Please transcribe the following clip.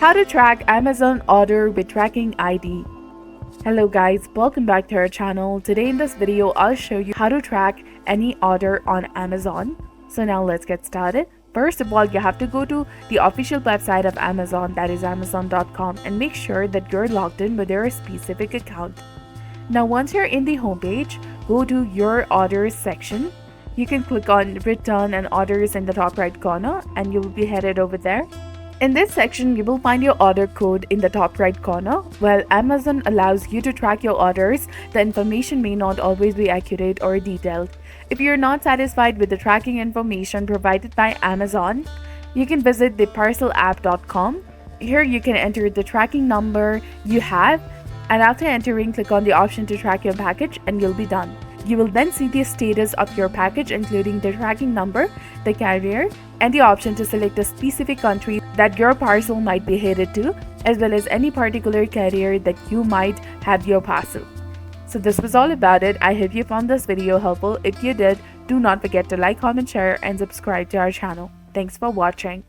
How to track Amazon order with tracking ID. Hello guys, welcome back to our channel. Today in this video, I'll show you how to track any order on Amazon. So now let's get started. First of all, you have to go to the official website of Amazon, that is amazon.com, and make sure that you're logged in with your specific account. Now once you're in the homepage, go to your orders section. You can click on return and orders in the top right corner and you will be headed over there. In this section, you will find your order code in the top right corner. While Amazon allows you to track your orders, the information may not always be accurate or detailed. If you're not satisfied with the tracking information provided by Amazon, you can visit theparcelapp.com. Here you can enter the tracking number you have, and after entering, click on the option to track your package and you'll be done. You will then see the status of your package, including the tracking number, the carrier, and the option to select a specific country that your parcel might be headed to, as well as any particular carrier that you might have your parcel. So this was all about it. I hope you found this video helpful. If you did, do not forget to like, comment, share, and subscribe to our channel. Thanks for watching.